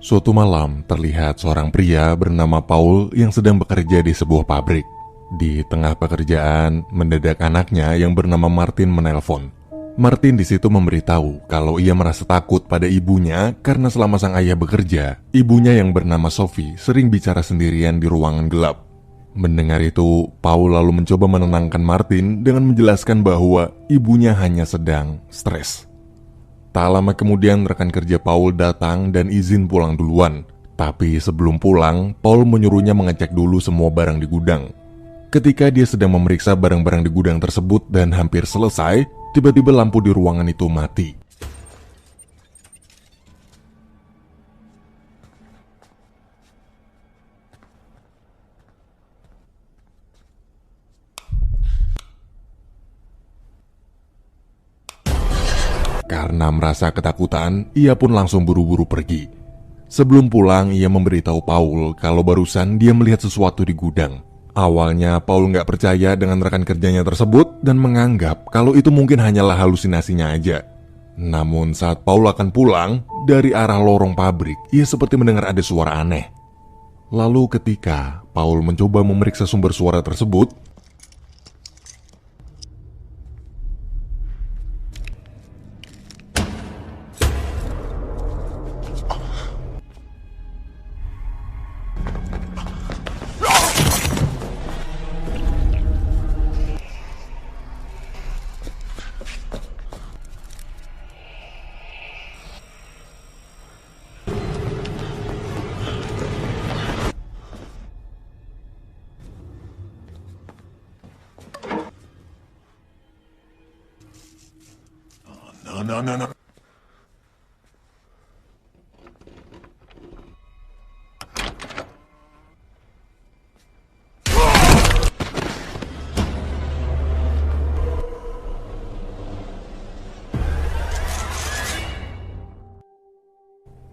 Suatu malam, terlihat seorang pria bernama Paul yang sedang bekerja di sebuah pabrik. Di tengah pekerjaan, mendadak anaknya yang bernama Martin menelpon. Martin di situ memberitahu kalau ia merasa takut pada ibunya karena selama sang ayah bekerja, ibunya yang bernama Sophie sering bicara sendirian di ruangan gelap. Mendengar itu, Paul lalu mencoba menenangkan Martin dengan menjelaskan bahwa ibunya hanya sedang stres. Tak lama kemudian rekan kerja Paul datang dan izin pulang duluan. Tapi sebelum pulang, Paul menyuruhnya mengecek dulu semua barang di gudang. Ketika dia sedang memeriksa barang-barang di gudang tersebut dan hampir selesai, tiba-tiba lampu di ruangan itu mati. Karena merasa ketakutan, ia pun langsung buru-buru pergi. Sebelum pulang, ia memberitahu Paul kalau barusan dia melihat sesuatu di gudang. Awalnya, Paul nggak percaya dengan rekan kerjanya tersebut dan menganggap kalau itu mungkin hanyalah halusinasinya aja. Namun saat Paul akan pulang, dari arah lorong pabrik, ia seperti mendengar ada suara aneh. Lalu ketika Paul mencoba memeriksa sumber suara tersebut, No.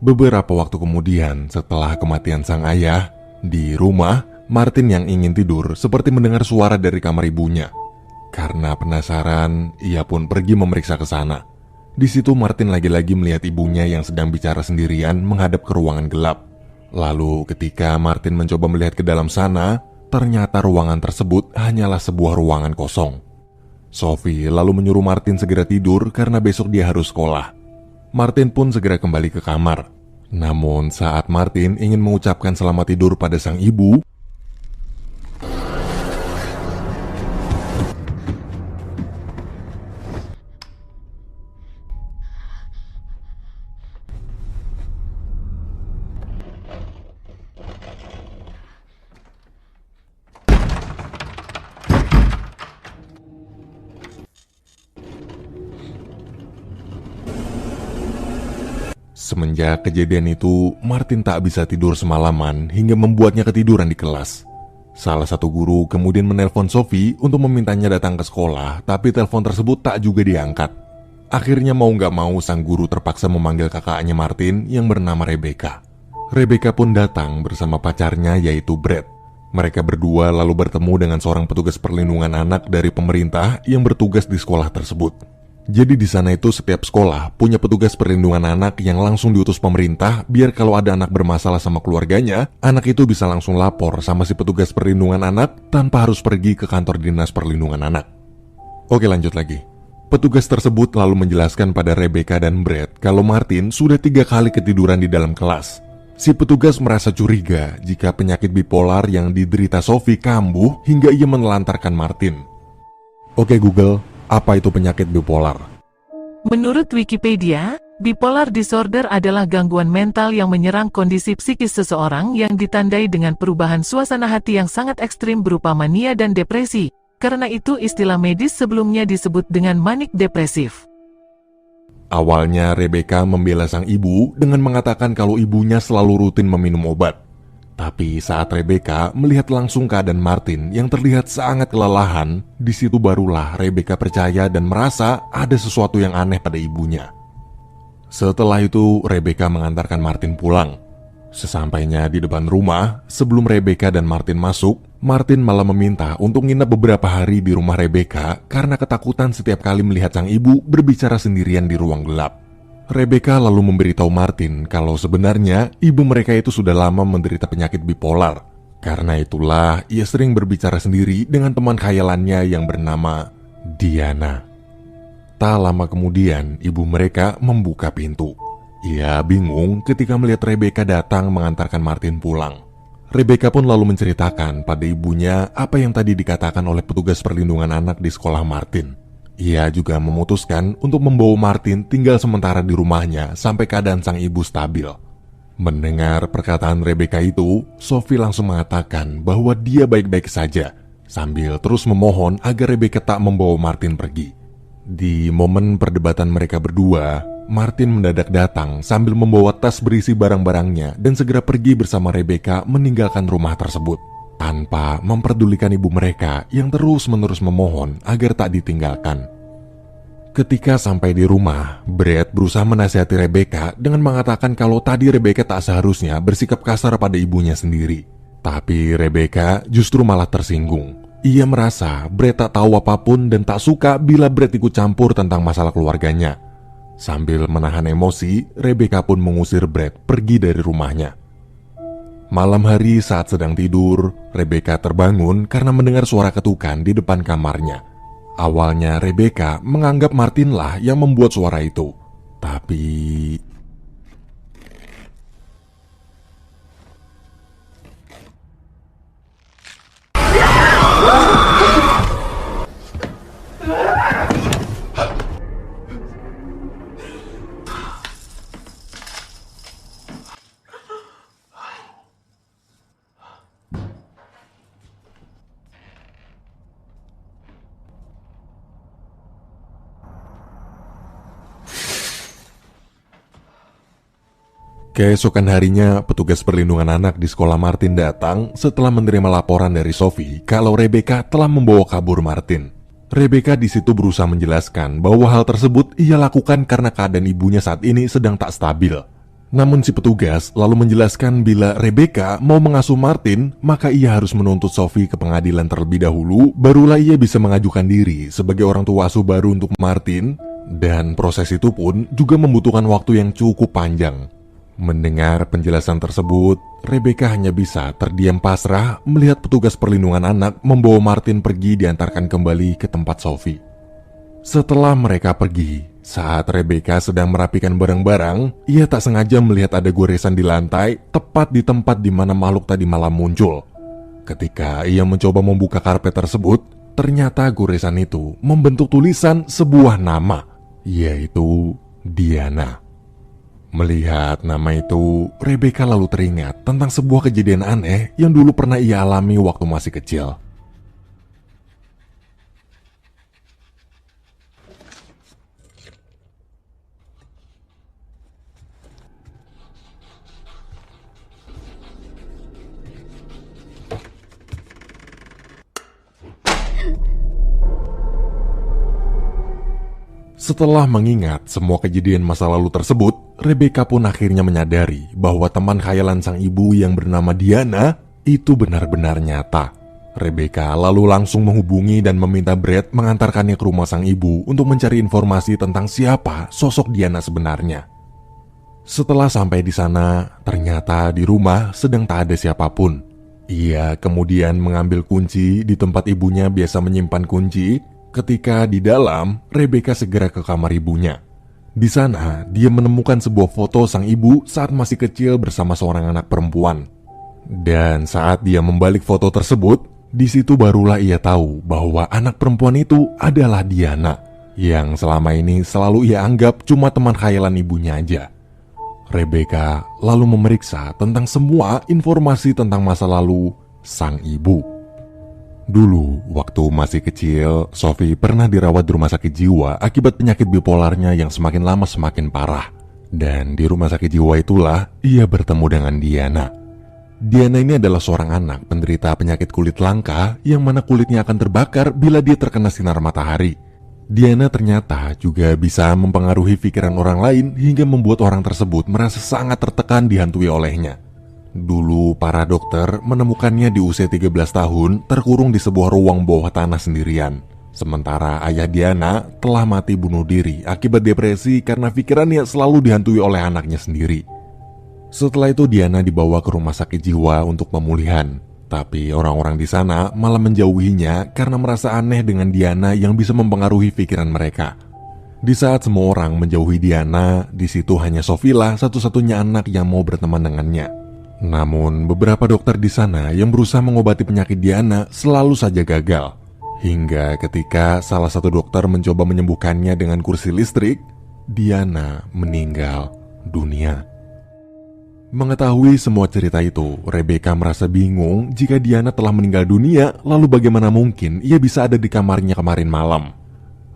Beberapa waktu kemudian, setelah kematian sang ayah, di rumah, Martin yang ingin tidur seperti mendengar suara dari kamar ibunya. Karena penasaran, ia pun pergi memeriksa ke sana. Di situ Martin lagi-lagi melihat ibunya yang sedang bicara sendirian menghadap ke ruangan gelap. Lalu ketika Martin mencoba melihat ke dalam sana, ternyata ruangan tersebut hanyalah sebuah ruangan kosong. Sophie lalu menyuruh Martin segera tidur karena besok dia harus sekolah. Martin pun segera kembali ke kamar. Namun saat Martin ingin mengucapkan selamat tidur pada sang ibu, semenjak kejadian itu, Martin tak bisa tidur semalaman hingga membuatnya ketiduran di kelas. Salah satu guru kemudian menelpon Sophie untuk memintanya datang ke sekolah, tapi telepon tersebut tak juga diangkat. Akhirnya mau gak mau sang guru terpaksa memanggil kakaknya Martin yang bernama Rebecca. Rebecca pun datang bersama pacarnya yaitu Brad. Mereka berdua lalu bertemu dengan seorang petugas perlindungan anak dari pemerintah yang bertugas di sekolah tersebut. Jadi di sana itu setiap sekolah punya petugas perlindungan anak yang langsung diutus pemerintah biar kalau ada anak bermasalah sama keluarganya, anak itu bisa langsung lapor sama si petugas perlindungan anak tanpa harus pergi ke kantor dinas perlindungan anak. Oke, lanjut lagi. Petugas tersebut lalu menjelaskan pada Rebecca dan Brad kalau Martin sudah 3 kali ketiduran di dalam kelas. Si petugas merasa curiga jika penyakit bipolar yang diderita Sophie kambuh hingga ia menelantarkan Martin. Oke Google, apa itu penyakit bipolar? Menurut Wikipedia, bipolar disorder adalah gangguan mental yang menyerang kondisi psikis seseorang yang ditandai dengan perubahan suasana hati yang sangat ekstrim berupa mania dan depresi. Karena itu istilah medis sebelumnya disebut dengan manik depresif. Awalnya Rebecca membela sang ibu dengan mengatakan kalau ibunya selalu rutin meminum obat. Tapi saat Rebecca melihat langsung keadaan Martin yang terlihat sangat kelelahan, di situ barulah Rebecca percaya dan merasa ada sesuatu yang aneh pada ibunya. Setelah itu, Rebecca mengantarkan Martin pulang. Sesampainya di depan rumah, sebelum Rebecca dan Martin masuk, Martin malah meminta untuk nginep beberapa hari di rumah Rebecca karena ketakutan setiap kali melihat sang ibu berbicara sendirian di ruang gelap. Rebecca lalu memberitahu Martin kalau sebenarnya ibu mereka itu sudah lama menderita penyakit bipolar. Karena itulah ia sering berbicara sendiri dengan teman khayalannya yang bernama Diana. Tak lama kemudian ibu mereka membuka pintu. Ia bingung ketika melihat Rebecca datang mengantarkan Martin pulang. Rebecca pun lalu menceritakan pada ibunya apa yang tadi dikatakan oleh petugas perlindungan anak di sekolah Martin. Ia juga memutuskan untuk membawa Martin tinggal sementara di rumahnya sampai keadaan sang ibu stabil. Mendengar perkataan Rebecca itu, Sophie langsung mengatakan bahwa dia baik-baik saja, sambil terus memohon agar Rebecca tak membawa Martin pergi. Di momen perdebatan mereka berdua, Martin mendadak datang sambil membawa tas berisi barang-barangnya dan segera pergi bersama Rebecca meninggalkan rumah tersebut, tanpa memperdulikan ibu mereka yang terus-menerus memohon agar tak ditinggalkan. Ketika sampai di rumah, Brad berusaha menasihati Rebecca dengan mengatakan kalau tadi Rebecca tak seharusnya bersikap kasar pada ibunya sendiri. Tapi Rebecca justru malah tersinggung. Ia merasa Brad tak tahu apapun dan tak suka bila Brad ikut campur tentang masalah keluarganya. Sambil menahan emosi, Rebecca pun mengusir Brad pergi dari rumahnya. Malam hari saat sedang tidur, Rebecca terbangun karena mendengar suara ketukan di depan kamarnya. Awalnya Rebecca menganggap Martin lah yang membuat suara itu. Tapi keesokan harinya, petugas perlindungan anak di sekolah Martin datang setelah menerima laporan dari Sophie kalau Rebecca telah membawa kabur Martin. Rebecca di situ berusaha menjelaskan bahwa hal tersebut ia lakukan karena keadaan ibunya saat ini sedang tak stabil. Namun si petugas lalu menjelaskan bila Rebecca mau mengasuh Martin, maka ia harus menuntut Sophie ke pengadilan terlebih dahulu, barulah ia bisa mengajukan diri sebagai orang tua asuh baru untuk Martin, dan proses itu pun juga membutuhkan waktu yang cukup panjang. Mendengar penjelasan tersebut, Rebecca hanya bisa terdiam pasrah melihat petugas perlindungan anak membawa Martin pergi diantarkan kembali ke tempat Sophie. Setelah mereka pergi, saat Rebecca sedang merapikan barang-barang, ia tak sengaja melihat ada goresan di lantai tepat di tempat di mana makhluk tadi malam muncul. Ketika ia mencoba membuka karpet tersebut, ternyata goresan itu membentuk tulisan sebuah nama, yaitu Diana. Melihat nama itu, Rebecca lalu teringat tentang sebuah kejadian aneh yang dulu pernah ia alami waktu masih kecil. Setelah mengingat semua kejadian masa lalu tersebut, Rebecca pun akhirnya menyadari bahwa teman khayalan sang ibu yang bernama Diana itu benar-benar nyata. Rebecca lalu langsung menghubungi dan meminta Brad mengantarkannya ke rumah sang ibu untuk mencari informasi tentang siapa sosok Diana sebenarnya. Setelah sampai di sana, ternyata di rumah sedang tak ada siapapun. Ia kemudian mengambil kunci di tempat ibunya biasa menyimpan kunci. Ketika di dalam, Rebecca segera ke kamar ibunya. Di sana, dia menemukan sebuah foto sang ibu saat masih kecil bersama seorang anak perempuan. Dan saat dia membalik foto tersebut, di situ barulah ia tahu bahwa anak perempuan itu adalah Diana, yang selama ini selalu ia anggap cuma teman khayalan ibunya aja. Rebecca lalu memeriksa tentang semua informasi tentang masa lalu sang ibu. Dulu, waktu masih kecil, Sophie pernah dirawat di rumah sakit jiwa akibat penyakit bipolarnya yang semakin lama semakin parah. Dan di rumah sakit jiwa itulah ia bertemu dengan Diana. Diana ini adalah seorang anak penderita penyakit kulit langka yang mana kulitnya akan terbakar bila dia terkena sinar matahari. Diana ternyata juga bisa mempengaruhi pikiran orang lain hingga membuat orang tersebut merasa sangat tertekan dihantui olehnya. Dulu para dokter menemukannya di usia 13 tahun terkurung di sebuah ruang bawah tanah sendirian. Sementara ayah Diana telah mati bunuh diri akibat depresi karena pikirannya selalu dihantui oleh anaknya sendiri. Setelah itu Diana dibawa ke rumah sakit jiwa untuk pemulihan. Tapi orang-orang di sana malah menjauhinya karena merasa aneh dengan Diana yang bisa mempengaruhi pikiran mereka. Di saat semua orang menjauhi Diana, di situ hanya Sophie lah satu-satunya anak yang mau berteman dengannya. Namun beberapa dokter di sana yang berusaha mengobati penyakit Diana selalu saja gagal. Hingga ketika salah satu dokter mencoba menyembuhkannya dengan kursi listrik, Diana meninggal dunia. Mengetahui semua cerita itu, Rebecca merasa bingung jika Diana telah meninggal dunia, lalu bagaimana mungkin ia bisa ada di kamarnya kemarin malam.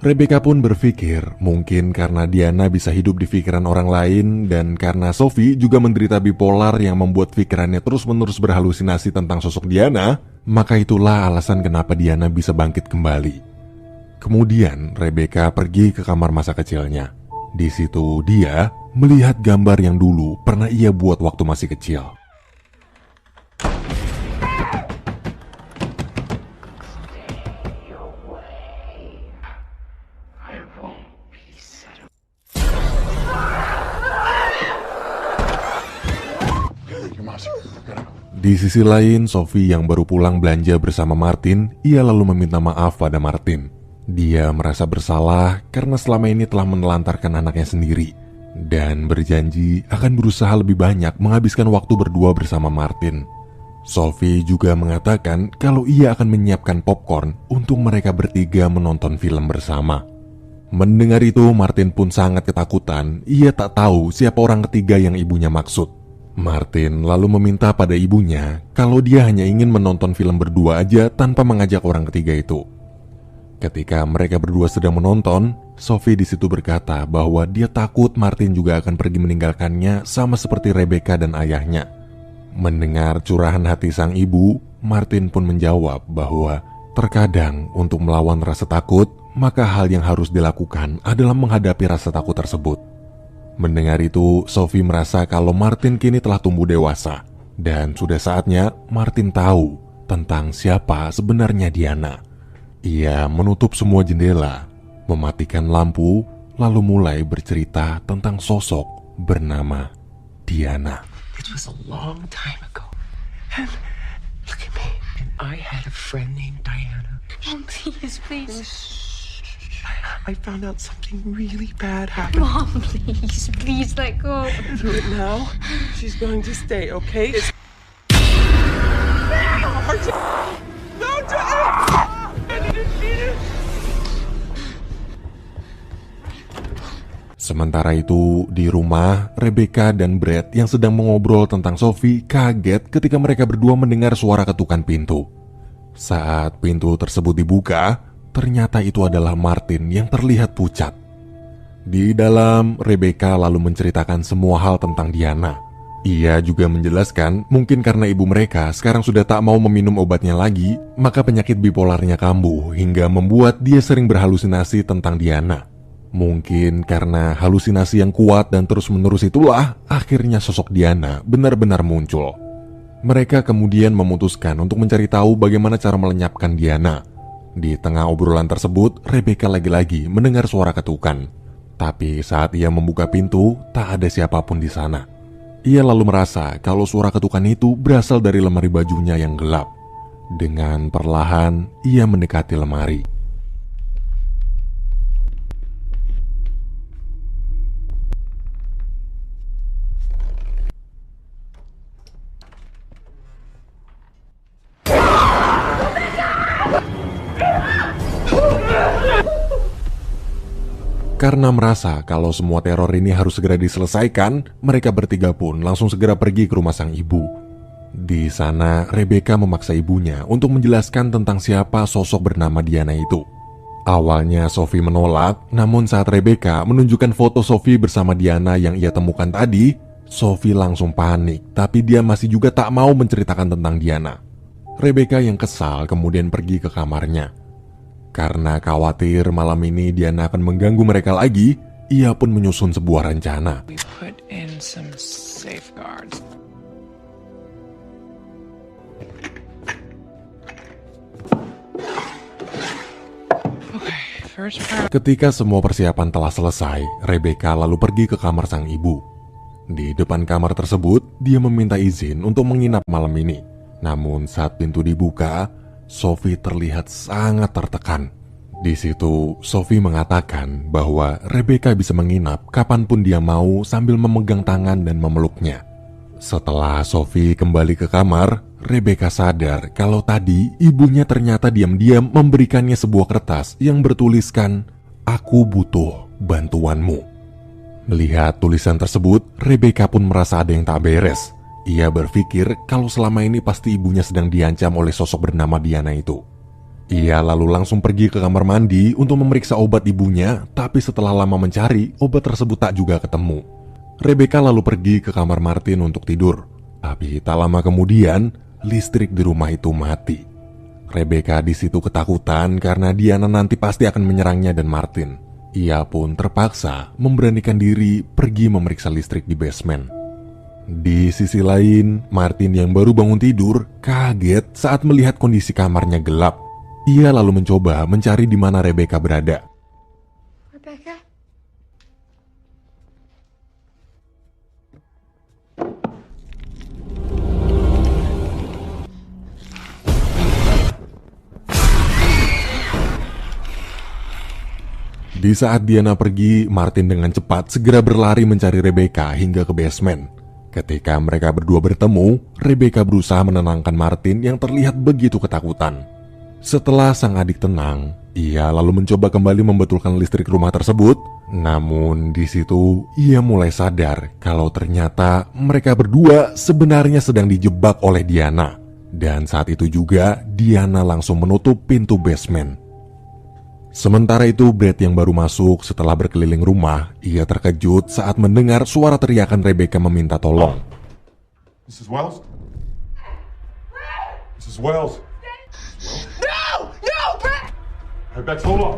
Rebecca pun berpikir mungkin karena Diana bisa hidup di pikiran orang lain dan karena Sophie juga menderita bipolar yang membuat pikirannya terus-menerus berhalusinasi tentang sosok Diana, maka itulah alasan kenapa Diana bisa bangkit kembali. Kemudian Rebecca pergi ke kamar masa kecilnya. Di situ dia melihat gambar yang dulu pernah ia buat waktu masih kecil. Di sisi lain, Sophie yang baru pulang belanja bersama Martin, ia lalu meminta maaf pada Martin. Dia merasa bersalah karena selama ini telah menelantarkan anaknya sendiri dan berjanji akan berusaha lebih banyak menghabiskan waktu berdua bersama Martin. Sophie juga mengatakan kalau ia akan menyiapkan popcorn untuk mereka bertiga menonton film bersama. Mendengar itu, Martin pun sangat ketakutan. Ia tak tahu siapa orang ketiga yang ibunya maksud. Martin lalu meminta pada ibunya kalau dia hanya ingin menonton film berdua aja tanpa mengajak orang ketiga itu. Ketika mereka berdua sedang menonton, Sophie di situ berkata bahwa dia takut Martin juga akan pergi meninggalkannya sama seperti Rebecca dan ayahnya. Mendengar curahan hati sang ibu, Martin pun menjawab bahwa terkadang untuk melawan rasa takut, maka hal yang harus dilakukan adalah menghadapi rasa takut tersebut. Mendengar itu, Sophie merasa kalau Martin kini telah tumbuh dewasa dan sudah saatnya Martin tahu tentang siapa sebenarnya Diana. Ia menutup semua jendela, mematikan lampu, lalu mulai bercerita tentang sosok bernama Diana. It was a long time ago. And look at me. And I had a friend named Diana. Mom, please, please. I found out something really bad happened. Mom, please let go. Do it now. She's going to stay, okay? No, Sementara itu, di rumah, Rebecca dan Brad yang sedang mengobrol tentang Sophie kaget ketika mereka berdua mendengar suara ketukan pintu. Saat pintu tersebut dibuka, ternyata itu adalah Martin yang terlihat pucat. Di dalam, Rebecca lalu menceritakan semua hal tentang Diana. Ia juga menjelaskan mungkin karena ibu mereka sekarang sudah tak mau meminum obatnya lagi, maka penyakit bipolarnya kambuh hingga membuat dia sering berhalusinasi tentang Diana. Mungkin karena halusinasi yang kuat dan terus-menerus itulah akhirnya sosok Diana benar-benar muncul. Mereka kemudian memutuskan untuk mencari tahu bagaimana cara melenyapkan Diana. Di tengah obrolan tersebut, Rebecca lagi-lagi mendengar suara ketukan. Tapi saat ia membuka pintu, tak ada siapapun di sana. Ia lalu merasa kalau suara ketukan itu berasal dari lemari bajunya yang gelap. Dengan perlahan, ia mendekati lemari. Karena merasa kalau semua teror ini harus segera diselesaikan, mereka bertiga pun langsung segera pergi ke rumah sang ibu. Di sana, Rebecca memaksa ibunya untuk menjelaskan tentang siapa sosok bernama Diana itu. Awalnya Sophie menolak, namun saat Rebecca menunjukkan foto Sophie bersama Diana yang ia temukan tadi, Sophie langsung panik, tapi dia masih juga tak mau menceritakan tentang Diana. Rebecca yang kesal kemudian pergi ke kamarnya. Karena khawatir malam ini Diana akan mengganggu mereka lagi, ia pun menyusun sebuah rencana. We put in some safeguards. first round. Ketika semua persiapan telah selesai, Rebecca lalu pergi ke kamar sang ibu. Di depan kamar tersebut, dia meminta izin untuk menginap malam ini. Namun saat pintu dibuka, Sophie terlihat sangat tertekan. Di situ, Sophie mengatakan bahwa Rebecca bisa menginap kapanpun dia mau sambil memegang tangan dan memeluknya. Setelah Sophie kembali ke kamar, Rebecca sadar kalau tadi ibunya ternyata diam-diam memberikannya sebuah kertas yang bertuliskan, "Aku butuh bantuanmu." Melihat tulisan tersebut, Rebecca pun merasa ada yang tak beres. Ia berpikir kalau selama ini pasti ibunya sedang diancam oleh sosok bernama Diana itu. Ia lalu langsung pergi ke kamar mandi untuk memeriksa obat ibunya, tapi setelah lama mencari, obat tersebut tak juga ketemu. Rebecca lalu pergi ke kamar Martin untuk tidur. Tapi tak lama kemudian, listrik di rumah itu mati. Rebecca di situ ketakutan karena Diana nanti pasti akan menyerangnya dan Martin. Ia pun terpaksa memberanikan diri pergi memeriksa listrik di basement. Di sisi lain, Martin yang baru bangun tidur kaget saat melihat kondisi kamarnya gelap. Ia lalu mencoba mencari di mana Rebecca berada. Rebecca? Di saat Diana pergi, Martin dengan cepat segera berlari mencari Rebecca hingga ke basement. Ketika mereka berdua bertemu, Rebecca berusaha menenangkan Martin yang terlihat begitu ketakutan. Setelah sang adik tenang, ia lalu mencoba kembali membetulkan listrik rumah tersebut. Namun di situ ia mulai sadar kalau ternyata mereka berdua sebenarnya sedang dijebak oleh Diana. Dan saat itu juga Diana langsung menutup pintu basement. Sementara itu Brad yang baru masuk setelah berkeliling rumah, ia terkejut saat mendengar suara teriakan Rebecca meminta tolong. Mrs. Wells? Mrs. Wells? No! No, Brad! Rebecca, hold on.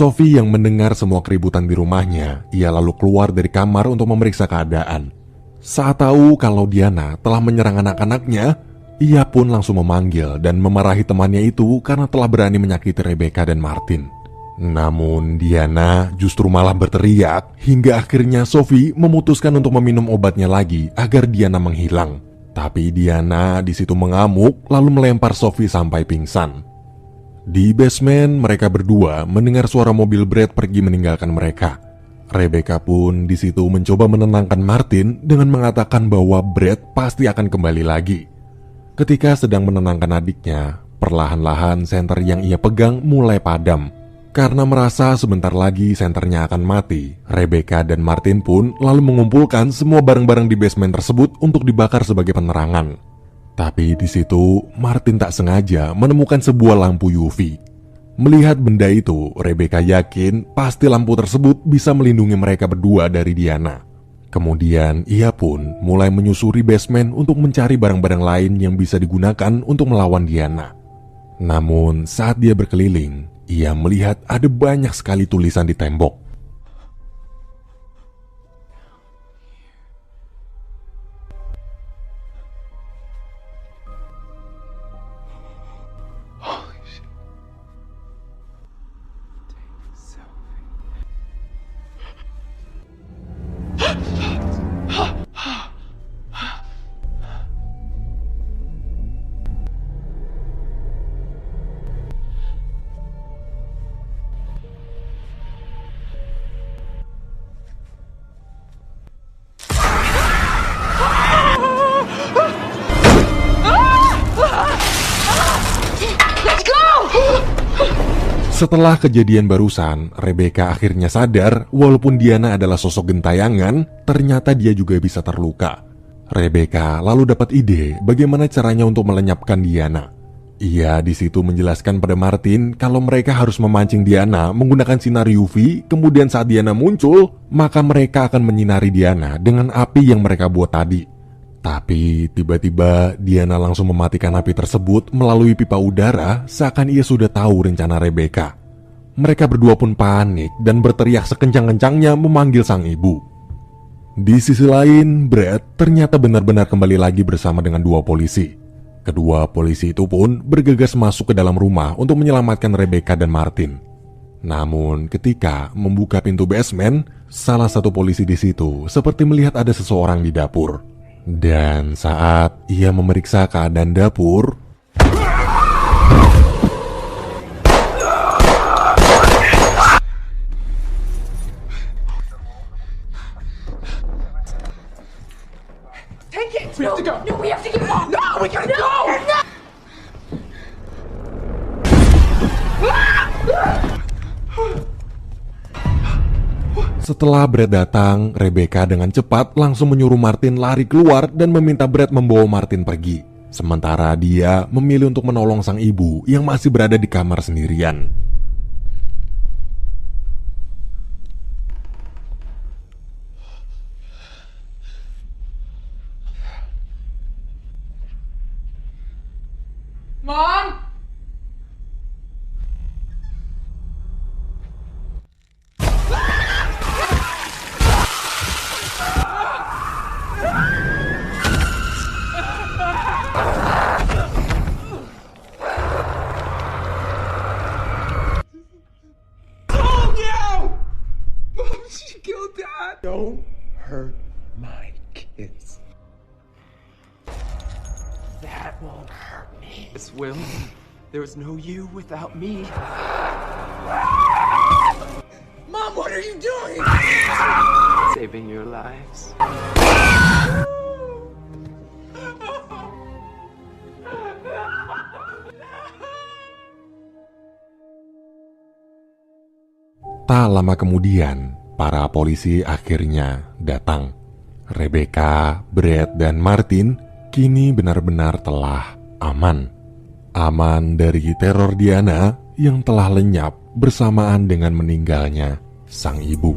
Sophie yang mendengar semua keributan di rumahnya, ia lalu keluar dari kamar untuk memeriksa keadaan. Saat tahu kalau Diana telah menyerang anak-anaknya, ia pun langsung memanggil dan memarahi temannya itu karena telah berani menyakiti Rebecca dan Martin. Namun Diana justru malah berteriak hingga akhirnya Sophie memutuskan untuk meminum obatnya lagi agar Diana menghilang. Tapi Diana di situ mengamuk lalu melempar Sophie sampai pingsan. Di basement, mereka berdua mendengar suara mobil Brad pergi meninggalkan mereka. Rebecca pun di situ mencoba menenangkan Martin dengan mengatakan bahwa Brad pasti akan kembali lagi. Ketika sedang menenangkan adiknya, perlahan-lahan senter yang ia pegang mulai padam. Karena merasa sebentar lagi senternya akan mati, Rebecca dan Martin pun lalu mengumpulkan semua barang-barang di basement tersebut untuk dibakar sebagai penerangan. Tapi di situ, Martin tak sengaja menemukan sebuah lampu UV. Melihat benda itu, Rebecca yakin pasti lampu tersebut bisa melindungi mereka berdua dari Diana. Kemudian, ia pun mulai menyusuri basement untuk mencari barang-barang lain yang bisa digunakan untuk melawan Diana. Namun, saat dia berkeliling, ia melihat ada banyak sekali tulisan di tembok. Setelah kejadian barusan, Rebecca akhirnya sadar walaupun Diana adalah sosok gentayangan, ternyata dia juga bisa terluka. Rebecca lalu dapat ide bagaimana caranya untuk melenyapkan Diana. Ia di situ menjelaskan pada Martin kalau mereka harus memancing Diana menggunakan sinar UV, kemudian saat Diana muncul, maka mereka akan menyinari Diana dengan api yang mereka buat tadi. Tapi tiba-tiba Diana langsung mematikan api tersebut melalui pipa udara seakan ia sudah tahu rencana Rebecca. Mereka berdua pun panik dan berteriak sekencang-kencangnya memanggil sang ibu. Di sisi lain, Brad ternyata benar-benar kembali lagi bersama dengan dua polisi. Kedua polisi itu pun bergegas masuk ke dalam rumah untuk menyelamatkan Rebecca dan Martin. Namun ketika membuka pintu basement, salah satu polisi di situ seperti melihat ada seseorang di dapur. Dan saat ia memeriksa keadaan dapur, Take it! We have to go. No, we have to get off! No, we gotta go! No! setelah Brad datang, Rebecca dengan cepat langsung menyuruh Martin lari keluar dan meminta Brad membawa Martin pergi. Sementara dia memilih untuk menolong sang ibu yang masih berada di kamar sendirian. Mom? Told you! Mom, she killed Dad! Don't hurt my kids. That won't hurt me. This will. There is no you without me. Mom, what are you doing? Saving your lives. Tak lama kemudian, para polisi akhirnya datang. Rebecca, Brad, dan Martin kini benar-benar telah aman. Aman dari teror Diana yang telah lenyap bersamaan dengan meninggalnya sang ibu.